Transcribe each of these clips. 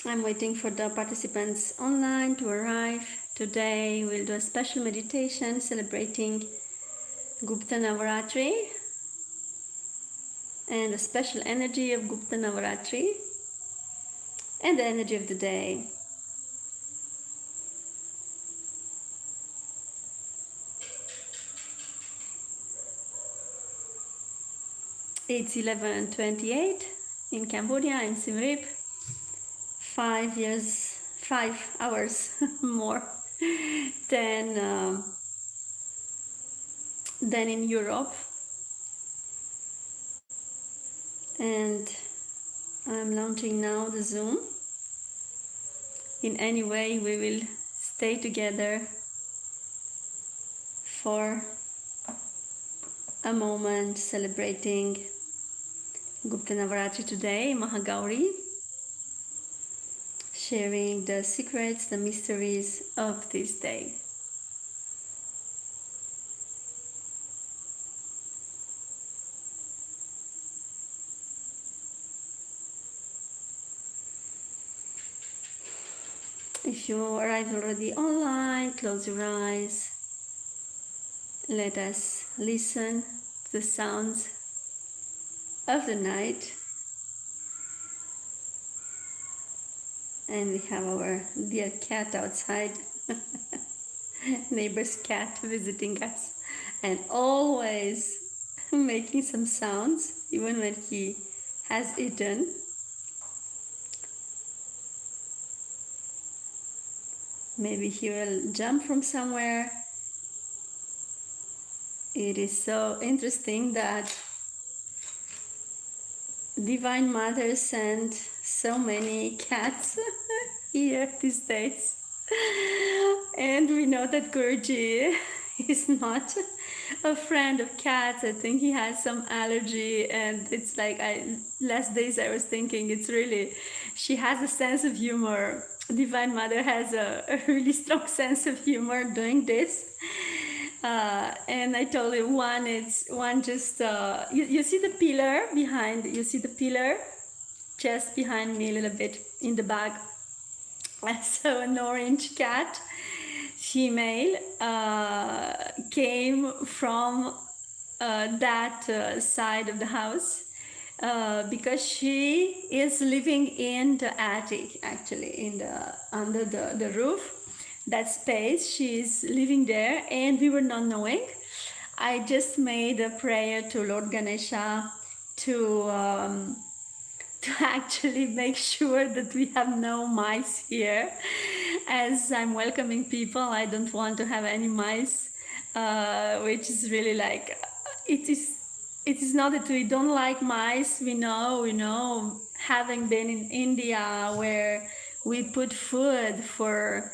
I'm waiting for the participants online to arrive. Today we'll do a special meditation celebrating Gupta Navratri and the special energy of Gupta Navratri and the energy of the day. It's 11:28 in Cambodia, in Siem Reap. 5 hours more than in Europe. And I'm launching now the Zoom. In any way, we will stay together for a moment celebrating Gupta Navratri today, Mahagauri, sharing the secrets, the mysteries of this day. If you arrived already online, close your eyes. Let us listen to the sounds of the night. And we have our dear cat outside, neighbor's cat visiting us, and always making some sounds, even when he has eaten. Maybe he will jump from somewhere. It is so interesting that Divine Mother sent so many cats here these days. And we know that Guruji is not a friend of cats. I think he has some allergy, and it's like last days I was thinking it's really, she has a sense of humor. Divine Mother has a really strong sense of humor doing this. And I told him you see the pillar behind, just behind me a little bit in the bag. So an orange cat, female, came from that side of the house because she is living in the attic, actually, under the roof. That space, she's living there, and we were not knowing. I just made a prayer to Lord Ganesha to actually make sure that we have no mice here. As I'm welcoming people, I don't want to have any mice, which is really like, it is not that we don't like mice. We know, having been in India, where we put food for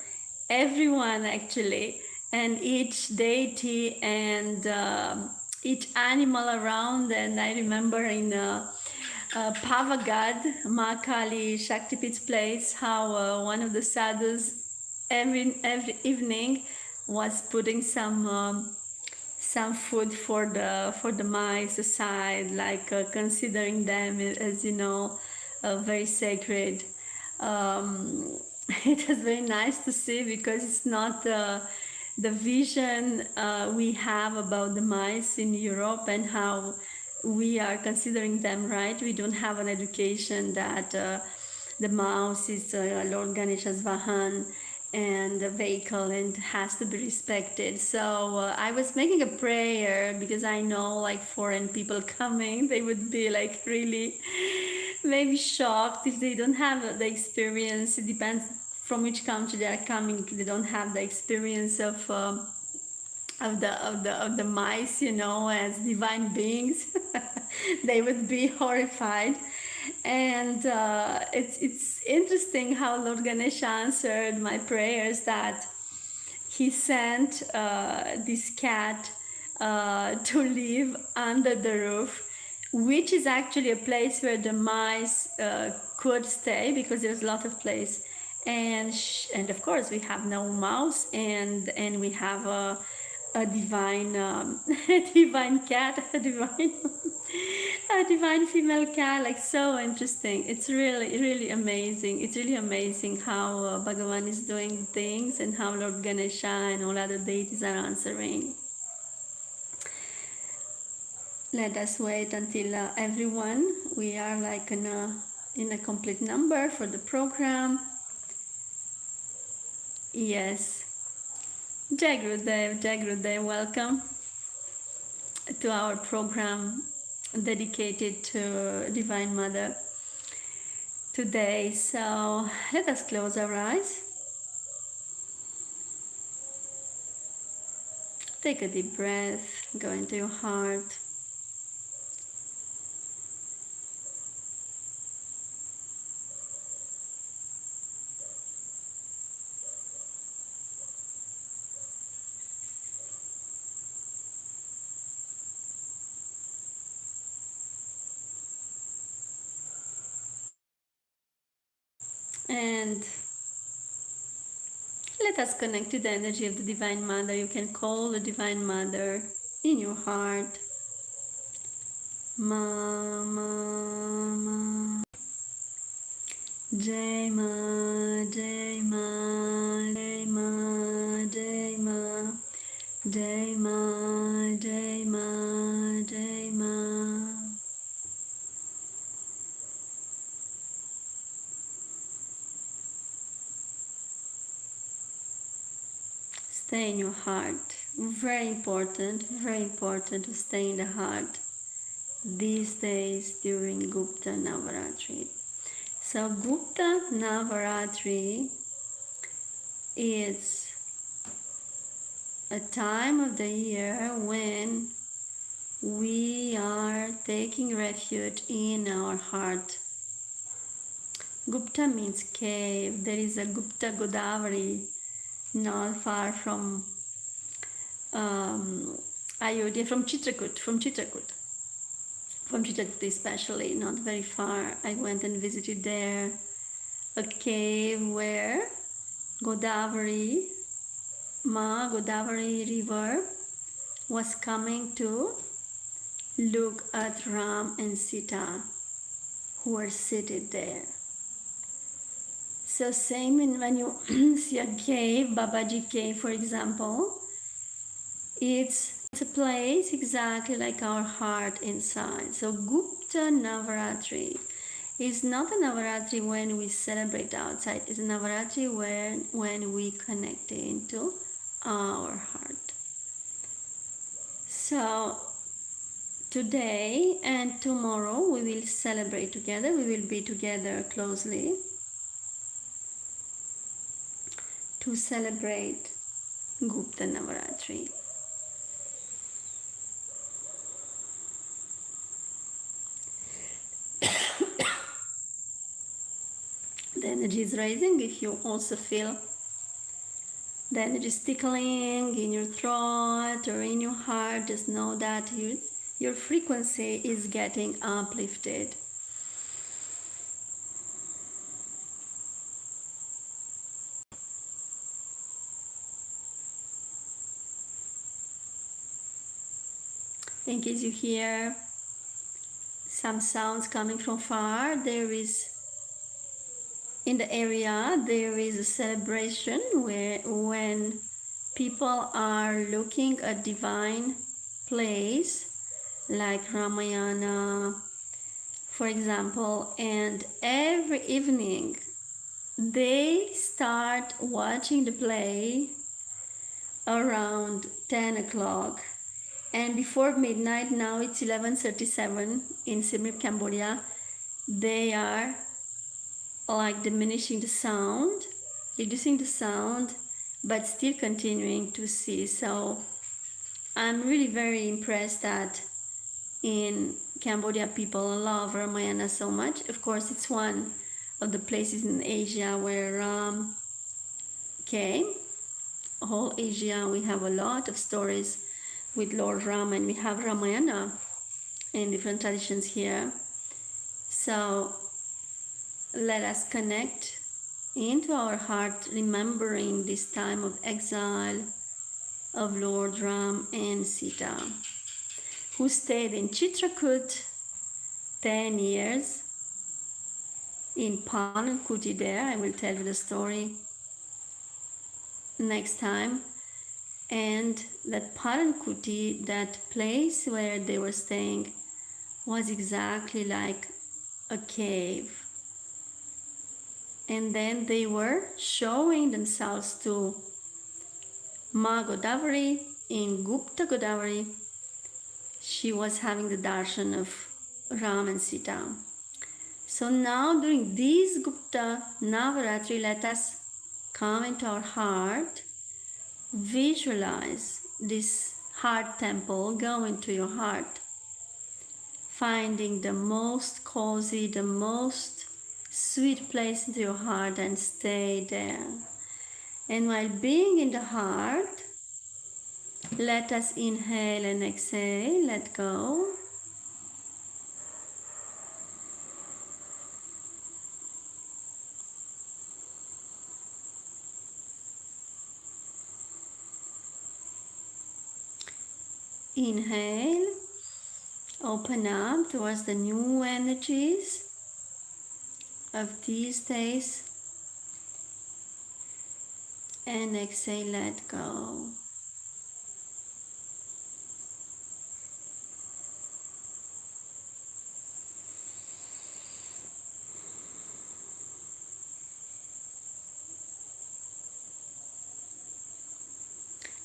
everyone, actually, and each deity and each animal around. And I remember in Pavagad, Ma Kali Shaktipit's place, how one of the sadhus every evening was putting some food for the mice aside, like considering them as very sacred. It was very nice to see, because it's not the vision we have about the mice in Europe and how we are considering them, right? We don't have an education that the mouse is Lord Ganesha's Vahan and the vehicle and has to be respected. So I was making a prayer, because I know, like, foreign people coming, they would be like really maybe shocked if they don't have the experience. It depends from which country they are coming. They don't have the experience of the mice, as divine beings. They would be horrified. And it's interesting how Lord Ganesha answered my prayers, that he sent this cat to live under the roof, which is actually a place where the mice could stay, because there's a lot of place. And of course we have no mouse, and we have a divine divine cat, a divine divine female cat, like so interesting. It's really, really amazing. It's really amazing how Bhagavan is doing things and how Lord Ganesha and all other deities are answering. Let us wait until everyone, we are like in a complete number for the program. Yes. Jai Gurudev, welcome to our program dedicated to Divine Mother today. So let us close our eyes. Take a deep breath, go into your heart. And let us connect to the energy of the Divine Mother. You can call the Divine Mother in your heart. Mama, Jai Ma, Jai Ma, Jai Ma, Jai Ma, Jai Ma, Jai Ma, Jai Ma. Stay in your heart. Very important to stay in the heart these days during Gupta Navratri. So Gupta Navratri is a time of the year when we are taking refuge in our heart. Gupta means cave. There is a Gupta Godaavari not far from Ayodhya, from Chitrakoot especially, not very far. I went and visited there, a cave where Godaavari river was coming to look at Ram and Sita, who were seated there. So same when you see a cave, Babaji cave for example, it's a place exactly like our heart inside. So Gupta Navratri is not a Navratri when we celebrate outside, it's a Navratri when we connect into our heart. So today and tomorrow we will celebrate together, we will be together closely to celebrate Gupta Navratri. The energy is rising. If you also feel the energy is tickling in your throat or in your heart, just know that your frequency is getting uplifted. In case you hear some sounds coming from far, in the area there is a celebration when people are looking at divine place like Ramayana, for example, and every evening they start watching the play around 10 o'clock. And before midnight, now it's 11:37 in Siem Reap, Cambodia, they are like reducing the sound, but still continuing to see. So I'm really very impressed that in Cambodia people love Ramayana so much. Of course, it's one of the places in Asia where Ram came. Whole Asia, we have a lot of stories with Lord Ram, and we have Ramayana in different traditions here. So let us connect into our heart, remembering this time of exile of Lord Ram and Sita, who stayed in Chitrakoot 10 years in Panankuti there. I will tell you the story next time. And that Parankuti, that place where they were staying, was exactly like a cave. And then they were showing themselves to Ma Godaavari in Gupta Godaavari. She was having the darshan of Ram and Sita. So now during these Gupta Navratri, let us come into our heart, visualize this heart temple, go into your heart, finding the most cozy, the most sweet place into your heart and stay there. And while being in the heart, let us inhale and exhale, let go. Inhale, open up towards the new energies of these days, and exhale, let go.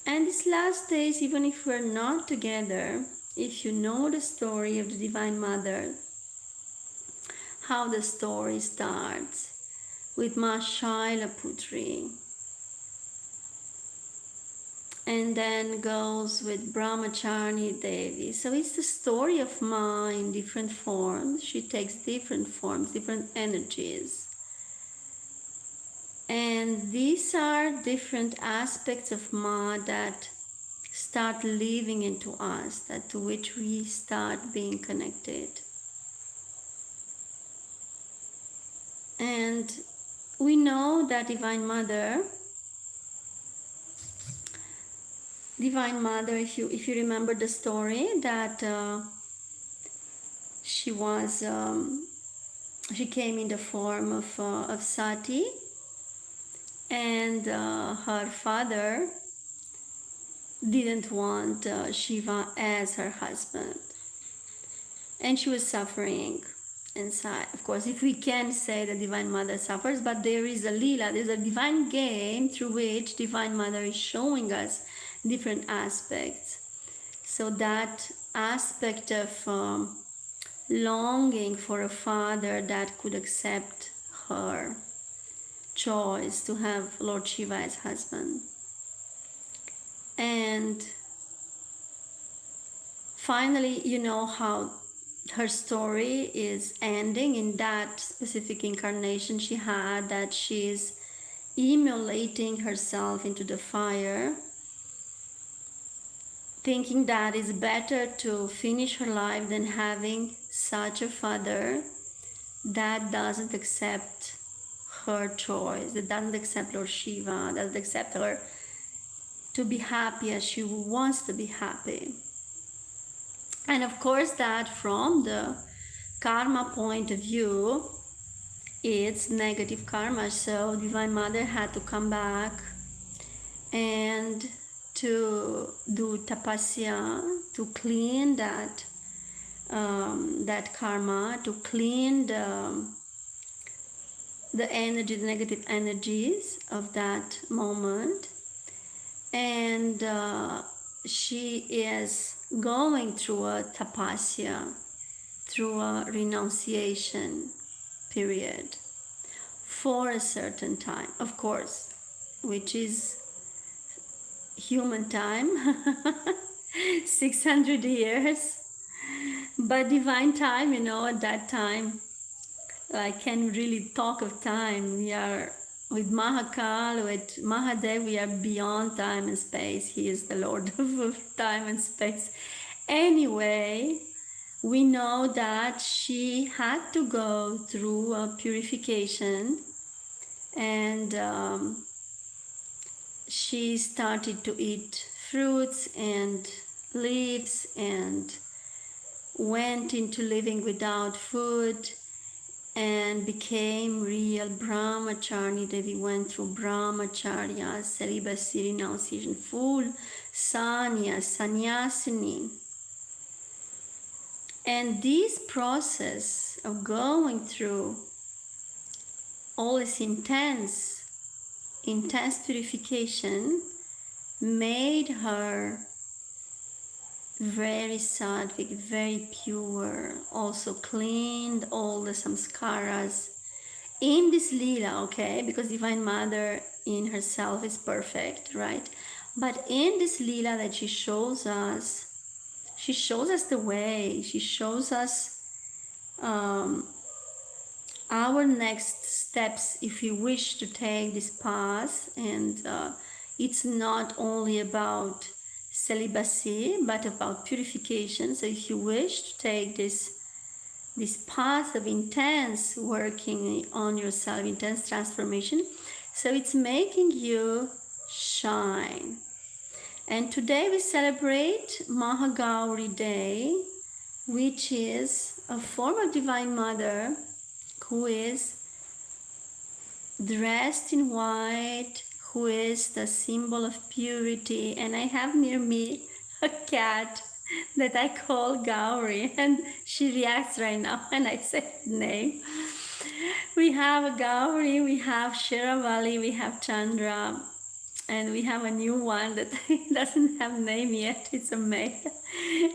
And these last days, even if we're not together, if you know the story of the Divine Mother, how the story starts with Ma Shaila Putri, and then goes with Brahmachari Devi. So it's the story of Ma in different forms. She takes different forms, different energies. And these are different aspects of Ma that start living into us, that to which we start being connected. And we know that Divine Mother, if you remember the story, that she came in the form of Sati, and her father didn't want Shiva as her husband, and she was suffering inside. Of course, if we can say the Divine Mother suffers, but there is a Leela, there's a divine game through which Divine Mother is showing us different aspects. So that aspect of longing for a father that could accept her choice to have Lord Shiva as husband. And finally, you know how her story is ending in that specific incarnation she had, that she's immolating herself into the fire, thinking that it's better to finish her life than having such a father that doesn't accept her choice, that doesn't accept Lord Shiva, doesn't accept her to be happy as she wants to be happy. And of course that from the karma point of view, it's negative karma. So Divine Mother had to come back and to do tapasya, to clean that karma, to clean the energy, the negative energies of that moment. And she is going through a tapasya, through a renunciation period for a certain time, of course, which is human time, 600 years, but divine time, at that time, I can really talk of time. We are with Mahakal, with Mahadev, we are beyond time and space. He is the Lord of time and space. Anyway, we know that she had to go through a purification, and she started to eat fruits and leaves and went into living without food and became real brahmachari. Devi went through brahmacharya, celibacy, renunciation, full sannyasini. And this process of going through all this intense purification made her very sattvic, very pure, also cleaned all the samskaras in this lila, okay? Because Divine Mother in herself is perfect, right? But in this lila that she shows us the way, she shows us our next steps if we wish to take this path. And it's not only about celibacy but about purification. So if you wish to take this path of intense working on yourself, intense transformation, so it's making you shine. And today we celebrate Mahagauri Day, which is a form of Divine Mother who is dressed in white, who is the symbol of purity. And I have near me a cat that I call Gauri, and she reacts right now when I say the name. We have Gauri, we have Sheravali, we have Chandra, and we have a new one that doesn't have name yet. It's a male.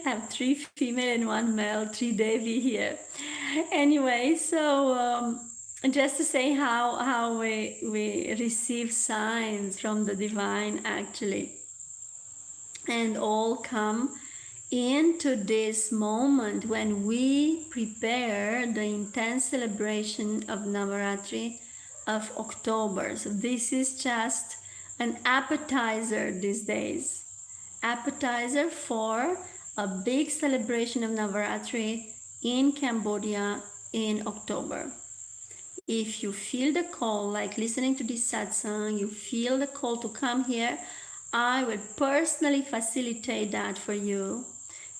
I have 3 female and 1 male, 3 Devi here. Anyway, so just to say how we receive signs from the divine actually, and all come into this moment when we prepare the intense celebration of Navratri of October. So this is just an appetizer these days, appetizer for a big celebration of Navratri in Cambodia in October. If you feel the call, like listening to this satsang, you feel the call to come here, I will personally facilitate that for you,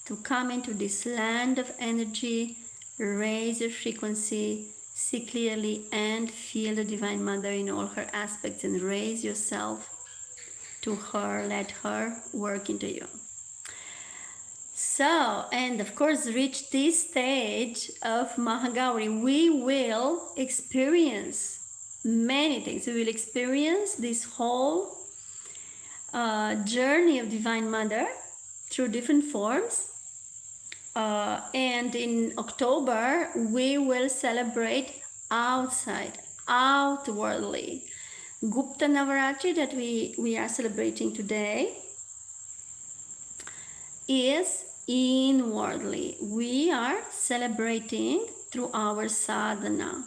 to come into this land of energy, raise your frequency, see clearly and feel the Divine Mother in all her aspects, and raise yourself to her, let her work into you. So, and of course, reach this stage of Mahagauri, we will experience many things. We will experience this whole journey of Divine Mother through different forms. And in October, we will celebrate outwardly. Gupta Navratri that we are celebrating today is inwardly. We are celebrating through our sadhana,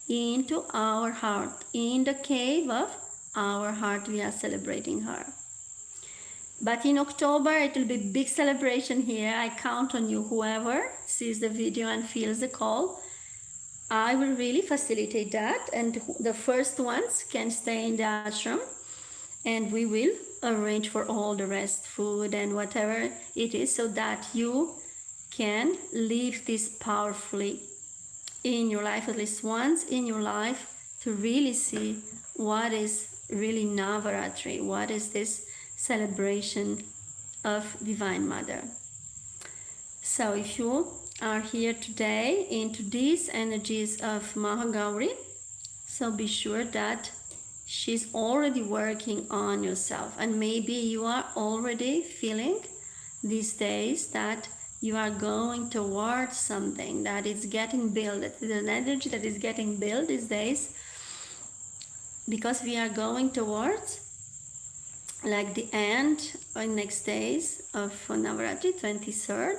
into our heart. In the cave of our heart, we are celebrating her. But in October, it will be big celebration here. I count on you, whoever sees the video and feels the call. I will really facilitate that, and the first ones can stay in the ashram, and we will arrange for all the rest, food and whatever it is, so that you can live this powerfully in your life, at least once in your life, to really see what is really Navaratri, what is this celebration of Divine Mother. So if you are here today into these energies of Mahagauri, so be sure that she's already working on yourself, and maybe you are already feeling these days that you are going towards something that is getting built. There's an energy that is getting built these days, because we are going towards like the end or next days of Navratri, 23rd,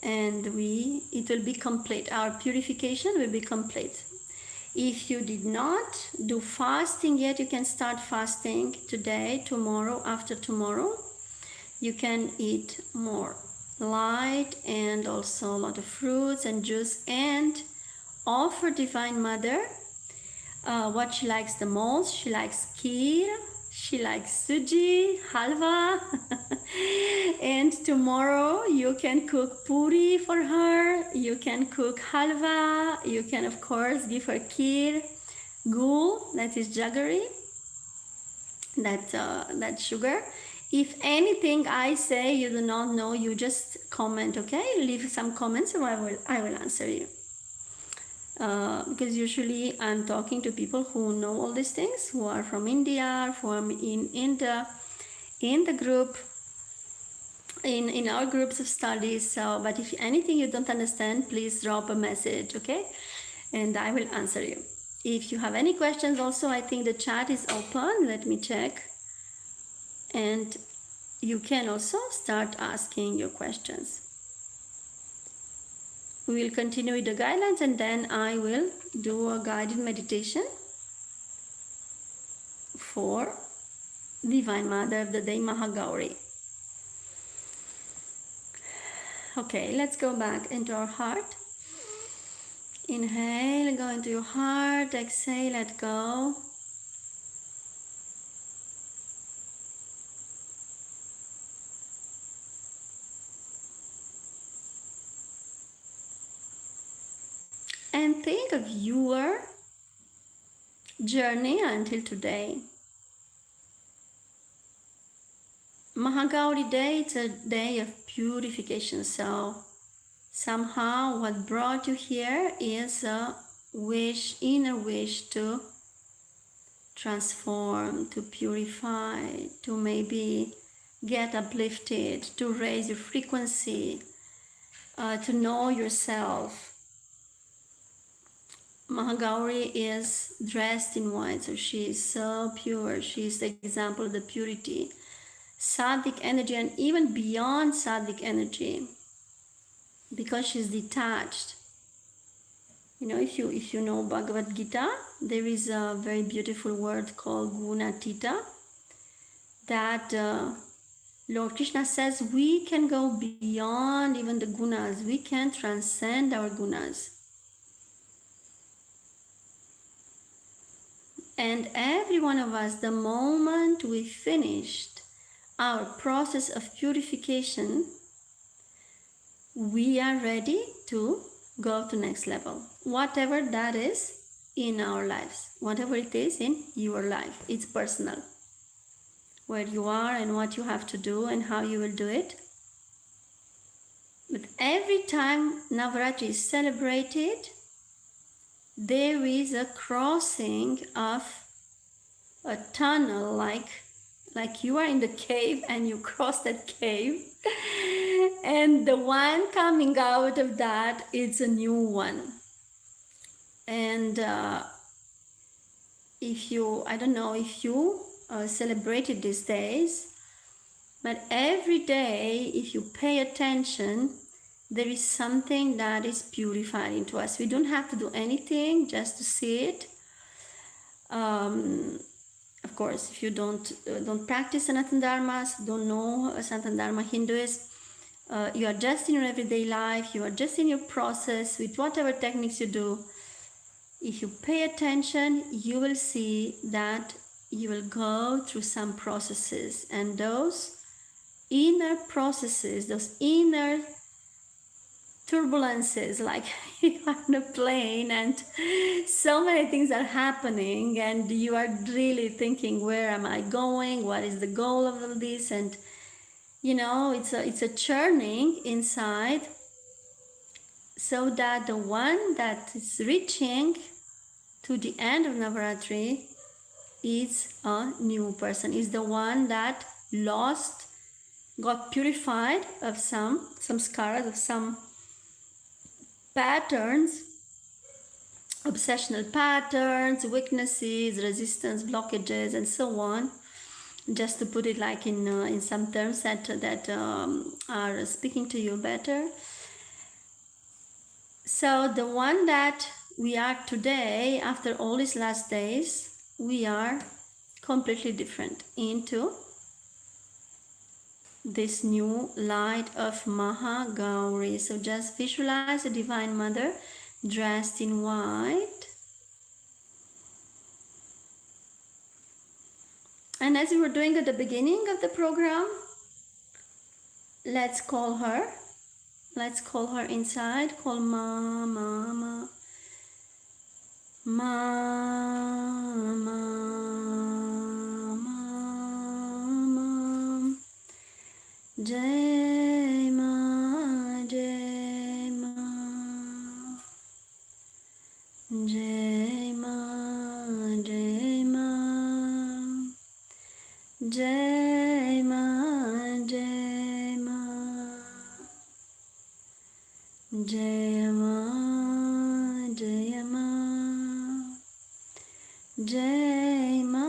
and it will be complete. Our purification will be complete. If you did not do fasting yet, you can start fasting today, tomorrow, after tomorrow. You can eat more light and also a lot of fruits and juice, and offer Divine Mother what she likes the most. She likes kheer, She likes suji, halwa. And tomorrow you can cook puri for her. You can cook halwa. You can, of course, give her kheer, gul, that is jaggery, that sugar. If anything I say you do not know, you just comment, okay? Leave some comments and I will answer you. Because usually I'm talking to people who know all these things, who are from India, from in the group, in our groups of studies. So, but if anything you don't understand, please drop a message, okay? And I will answer you. If you have any questions also, I think the chat is open. Let me check. And you can also start asking your questions. We will continue with the guidelines and then I will do a guided meditation for Divine Mother of the Day, Mahagauri. Okay, let's go back into our heart. Inhale, go into your heart. Exhale, let go. And think of your journey until today. Mahagauri Day, it's a day of purification. So somehow what brought you here is a wish, inner wish to transform, to purify, to maybe get uplifted, to raise your frequency, to know yourself. Mahagauri is dressed in white, so she is so pure. She is the example of the purity, Sattvic energy, and even beyond Sattvic energy, because she's detached. You know, if you know Bhagavad Gita, there is a very beautiful word called gunatita that Lord Krishna says we can go beyond even the gunas. We can transcend our gunas. And every one of us, the moment we finished our process of purification, we are ready to go to next level. Whatever that is in our lives, whatever it is in your life, it's personal. Where you are and what you have to do and how you will do it. But every time Navratri is celebrated, there is a crossing of a tunnel, like you are in the cave and you cross that cave and the one coming out of that, it's a new one. And if you, I don't know if you celebrated these days, but every day if you pay attention, there is something that is purified into us. We don't have to do anything just to see it. Of course, if you don't practice Sanatana Dharma, don't know Sanatana Dharma Hinduism, you are just in your everyday life, you are just in your process with whatever techniques you do. If you pay attention, you will see that you will go through some processes, and those inner processes, those inner turbulences, like you are on a plane and so many things are happening and you are really thinking, where am I going? What is the goal of all this? And you know, it's a churning inside, so that the one that is reaching to the end of Navratri is a new person, is the one that lost, got purified of some samskaras, of some patterns, obsessional patterns, weaknesses, resistance, blockages, and so on. Just to put it like in some terms that are speaking to you better. So the one that we are today, after all these last days, we are completely different into this new light of Mahagauri. So just visualize the Divine Mother dressed in white. And as we were doing at the beginning of the program, let's call her. Let's call her inside. Call Mama. Mama. Jai Ma, Jai Ma, Jai Ma, Jai Ma, Jai Ma, Jai Ma, Jai Ma, Jai Ma, Jai Ma,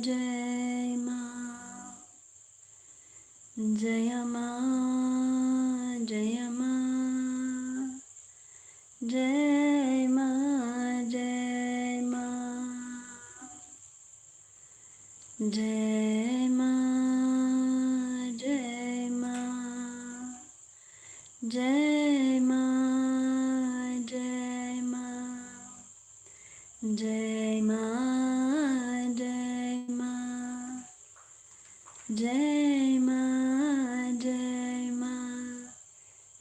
Jai Ma. Jayama, Jayama, Jayama, Jayama, Jayama, Jayama, Jayama, Jayama, Jayama, Jayama, Jayama.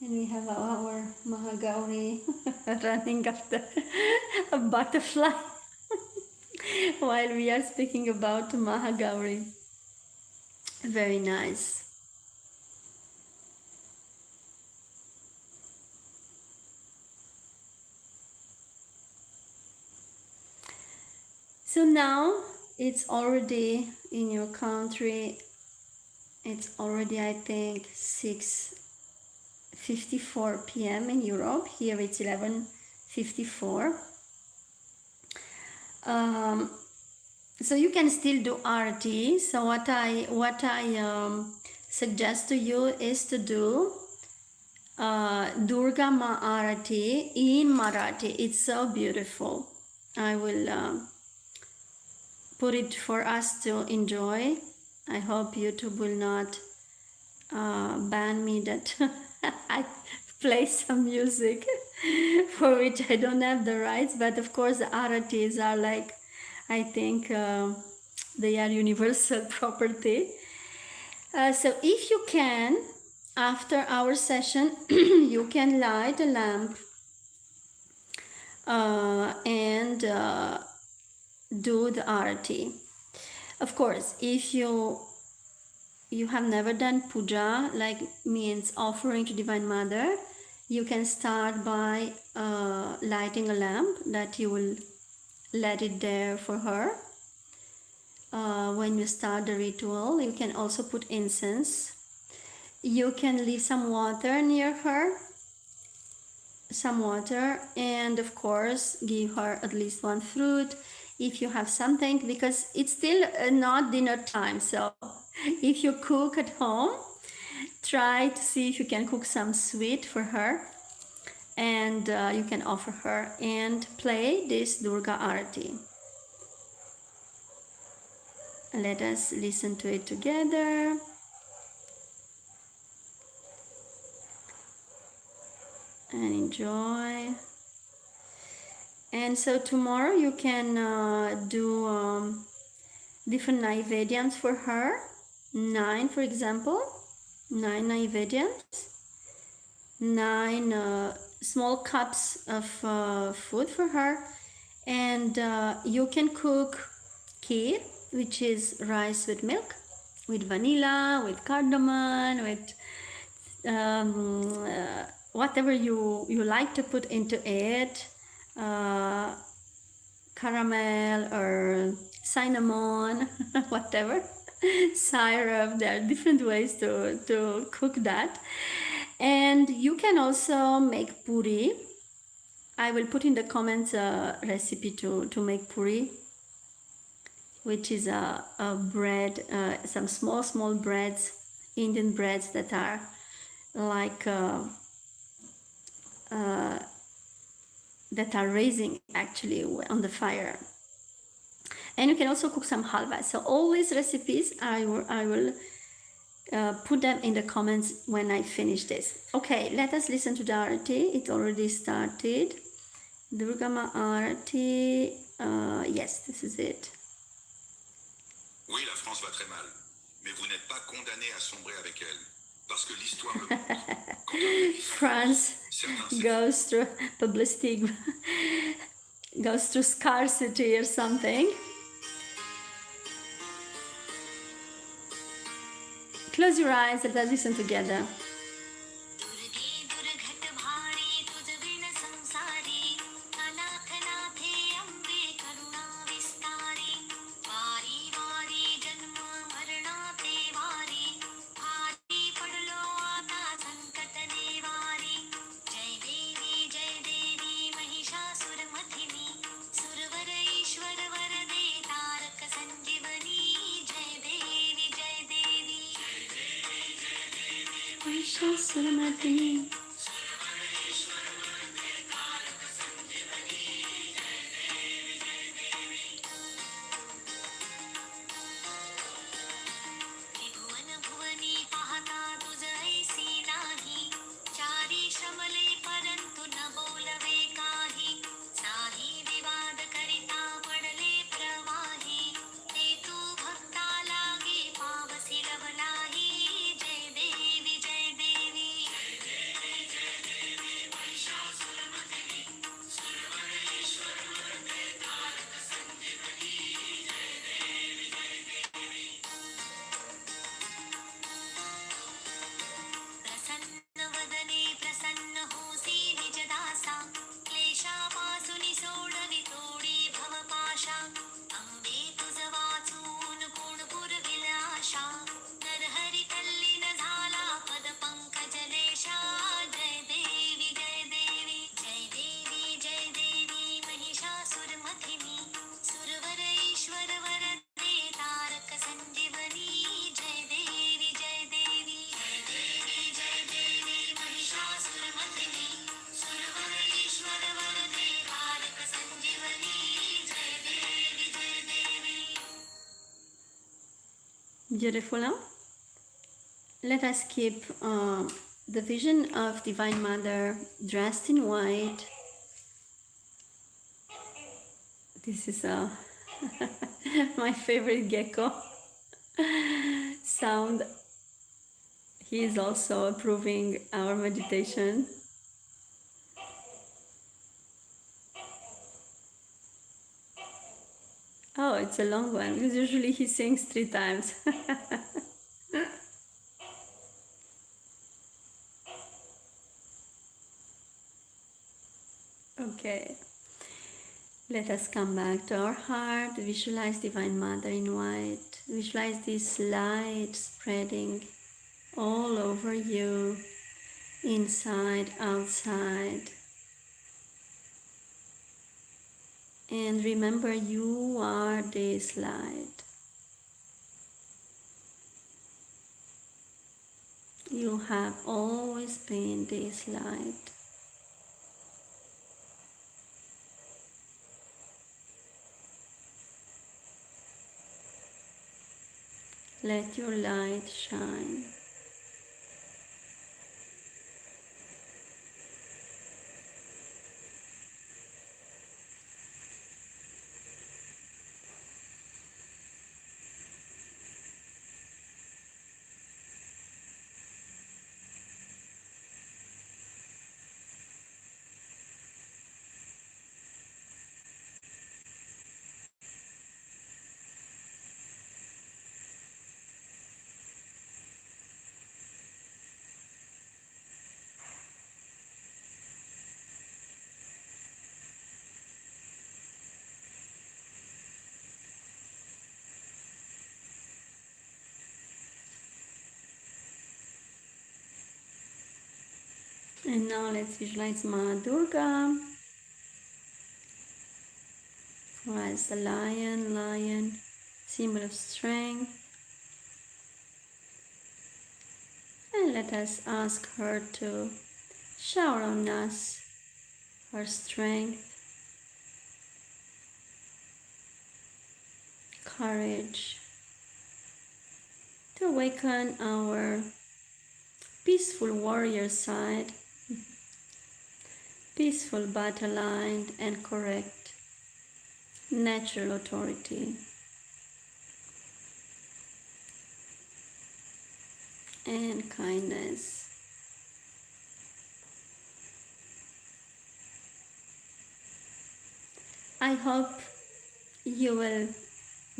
And we have our Mahagauri running after a butterfly while we are speaking about Mahagauri. Very nice. So now it's already in your country. It's already, I think, 6:54 p.m. in Europe. Here it's 11:54. So you can still do arati. So what I suggest to you is to do Durga Ma Arati in Marathi. It's so beautiful. I will put it for us to enjoy. I hope YouTube will not ban me that I play some music for which I don't have the rights. But of course the aratis are like, I think they are universal property. So if you can, after our session, you can light a lamp and do the arati. Of course, if you have never done puja, like means offering to Divine Mother, you can start by lighting a lamp that you will let it there for her. When you start the ritual, you can also put incense. You can leave some water near her, some water, and of course give her at least one fruit if you have something, because it's still not dinner time. So if you cook at home, try to see if you can cook some sweet for her, and you can offer her and play this Durga Arati. Let us listen to it together. And enjoy. And so tomorrow you can do different naivedyams for her. 9, for example, 9 naivedyams, 9 small cups of food for her. And you can cook kheer, which is rice with milk, with vanilla, with cardamom, with whatever you like to put into it, caramel or cinnamon, whatever, syrup. There are different ways to cook that. And you can also make puri. I will put in the comments a recipe to make puri, which is a bread, some small breads, Indian breads that are like that are raising actually on the fire. And you can also cook some halwa. So all these recipes I will put them in the comments when I finish this. Okay, let us listen to the arati. It already started. Durga Ma Arati. Yes, this is it. Oui, la France va très mal, mais vous n'êtes pas condamné à sombrer avec elle, parce que l'histoire le montre. Quand un pays France goes through publicity, goes through scarcity or something. Close your eyes, let us listen together. Beautiful, no? Let us keep the vision of Divine Mother dressed in white. This is my favorite gecko sound. He is also approving our meditation. Oh, it's a long one because usually he sings 3 times. Okay, let us come back to our heart. Visualize Divine Mother in white. Visualize this light spreading all over you, inside, outside. And remember, you are this light. You have always been this light. Let your light shine. And now let's visualize Ma Durga, who has the lion, symbol of strength. And let us ask her to shower on us her strength, courage, to awaken our peaceful warrior side, peaceful but aligned and correct, natural authority. and kindness. I hope you will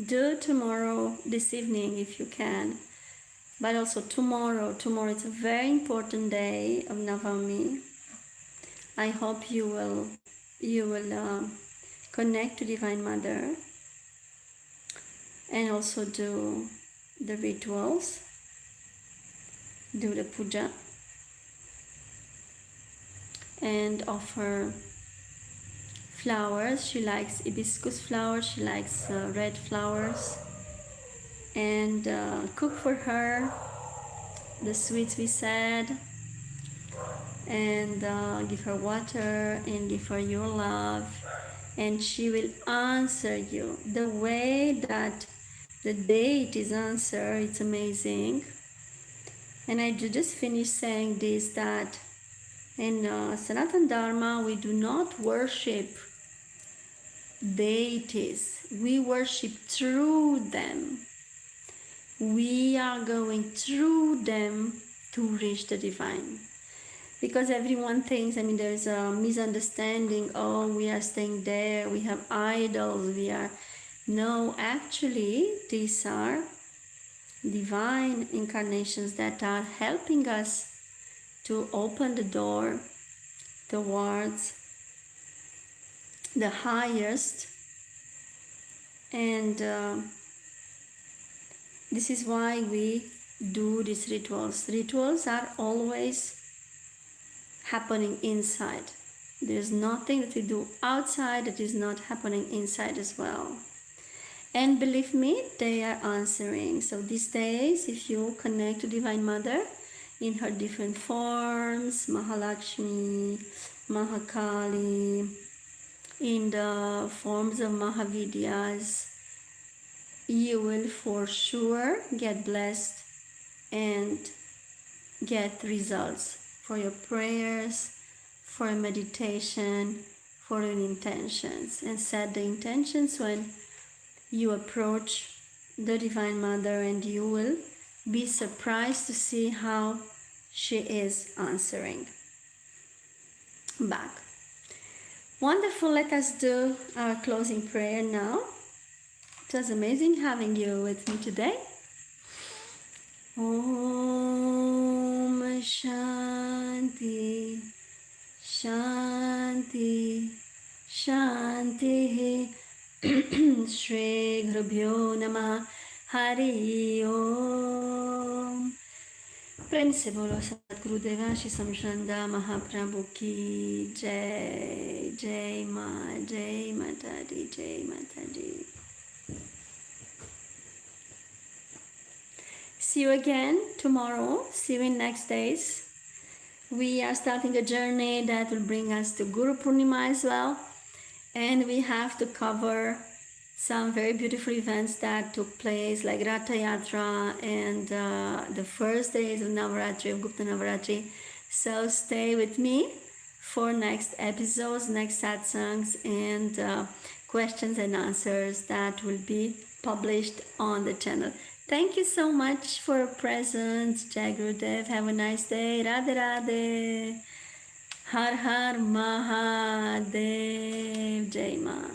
do tomorrow, this evening if you can, but also tomorrow. Tomorrow is a very important day of Navami. I hope you will connect to Divine Mother and also do the rituals, do the puja, and offer flowers. She likes hibiscus flowers, she likes red flowers, and cook for her the sweets we said, and give her water and give her your love, and she will answer you. The way that the date is answered, it's amazing. And I just finished saying this, that in Sanatana Dharma we do not worship deities, we worship through them. We are going through them to reach the divine. Because everyone thinks, there's a misunderstanding, oh, we are staying there, we have idols, we are... No, actually, these are divine incarnations that are helping us to open the door towards the highest. And this is why we do these rituals. Rituals are always happening inside. There's nothing that we do outside that is not happening inside as well. And believe me, they are answering. So these days, if you connect to Divine Mother in her different forms, Mahalakshmi, Mahakali, in the forms of Mahavidyas, you will for sure get blessed and get results for your prayers, for your meditation, for your intentions. And set the intentions when you approach the Divine Mother, and you will be surprised to see how she is answering back. Wonderful. Let us do our closing prayer now. It was amazing having you with me today. Om Shanti Shanti Shanti. Shri Gurubhyo Namah. Hari Om. प्रेम से बोलो सतगुरु देवांशी समझंदा महाप्रभु की जय. जय माँ, जय माता दी, जय माता दी. See you again tomorrow. See you in next days. We are starting a journey that will bring us to Guru Purnima as well. And we have to cover some very beautiful events that took place, like Ratha Yatra and the first days of Navratri, of Gupta Navratri. So stay with me for next episodes, next satsangs, and questions and answers that will be published on the channel. Thank you so much for your presence. Jai Gurudev. Have a nice day. Radhe Radhe. Har Har Mahadev. Jai Ma.